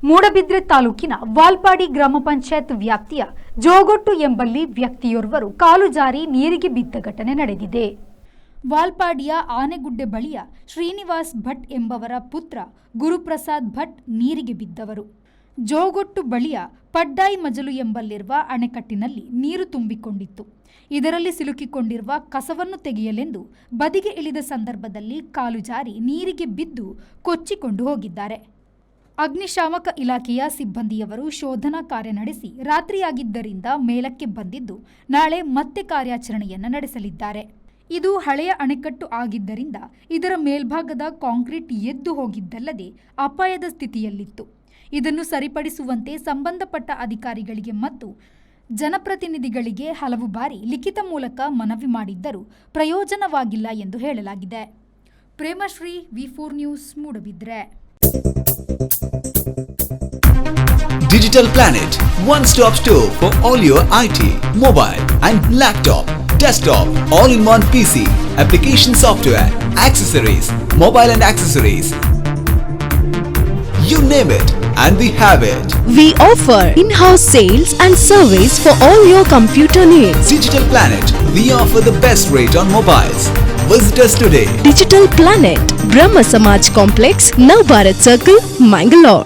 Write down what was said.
ಮೂಡಬಿದ್ರೆ ತಾಲೂಕಿನ ವಾಲ್ಪಾಡಿ ಗ್ರಾಮ ಪಂಚಾಯತ್ ವ್ಯಾಪ್ತಿಯ ಜೋಗೊಟ್ಟು ಎಂಬಲ್ಲಿ ವ್ಯಕ್ತಿಯೋರ್ವರು ಕಾಲು ಜಾರಿ ನೀರಿಗೆ ಬಿದ್ದ ಘಟನೆ ನಡೆದಿದೆ. ವಾಲ್ಪಾಡಿಯ ಆನೆಗುಡ್ಡೆ ಬಳಿಯ ಶ್ರೀನಿವಾಸ್ ಭಟ್ ಎಂಬವರ ಪುತ್ರ ಗುರುಪ್ರಸಾದ್ ಭಟ್ ನೀರಿಗೆ ಬಿದ್ದವರು. ಜೋಗೊಟ್ಟು ಬಳಿಯ ಪಡ್ಡಾಯಿ ಮಜಲು ಎಂಬಲ್ಲಿರುವ ಅಣೆಕಟ್ಟಿನಲ್ಲಿ ನೀರು ತುಂಬಿಕೊಂಡಿತ್ತು. ಇದರಲ್ಲಿ ಸಿಲುಕಿಕೊಂಡಿರುವ ಕಸವನ್ನು ತೆಗೆಯಲೆಂದು ಬದಿಗೆ ಇಳಿದ ಸಂದರ್ಭದಲ್ಲಿ ಕಾಲು ಜಾರಿ ನೀರಿಗೆ ಬಿದ್ದು ಕೊಚ್ಚಿಕೊಂಡು ಹೋಗಿದ್ದಾರೆ. ಅಗ್ನಿಶಾಮಕ ಇಲಾಖೆಯ ಸಿಬ್ಬಂದಿಯವರು ಶೋಧನಾ ಕಾರ್ಯ ನಡೆಸಿ ರಾತ್ರಿಯಾಗಿದ್ದರಿಂದ ಮೇಲಕ್ಕೆ ಬಂದಿದ್ದು ನಾಳೆ ಮತ್ತೆ ಕಾರ್ಯಾಚರಣೆಯನ್ನು ನಡೆಸಲಿದ್ದಾರೆ. ಇದು ಹಳೆಯ ಅಣೆಕಟ್ಟು ಆಗಿದ್ದರಿಂದ ಇದರ ಮೇಲ್ಭಾಗದ ಕಾಂಕ್ರೀಟ್ ಎದ್ದು ಹೋಗಿದ್ದಲ್ಲದೆ ಅಪಾಯದ ಸ್ಥಿತಿಯಲ್ಲಿತ್ತು. ಇದನ್ನು ಸರಿಪಡಿಸುವಂತೆ ಸಂಬಂಧಪಟ್ಟ ಅಧಿಕಾರಿಗಳಿಗೆ ಮತ್ತು ಜನಪ್ರತಿನಿಧಿಗಳಿಗೆ ಹಲವು ಬಾರಿ ಲಿಖಿತ ಮೂಲಕ ಮನವಿ ಮಾಡಿದ್ದರೂ ಪ್ರಯೋಜನವಾಗಿಲ್ಲ ಎಂದು ಹೇಳಲಾಗಿದೆ. Premashree V4 news Moodbidri. Digital Planet, one-stop store for all your IT, mobile and laptop, desktop, all-in-one PC, application software, accessories, mobile and accessories. You name it and we have it. We offer in-house sales and service for all your computer needs. Digital Planet, we offer the best rate on mobiles. Visit us today. Digital Planet, Brahma Samaj Complex, Navbharat Circle, Mangalore.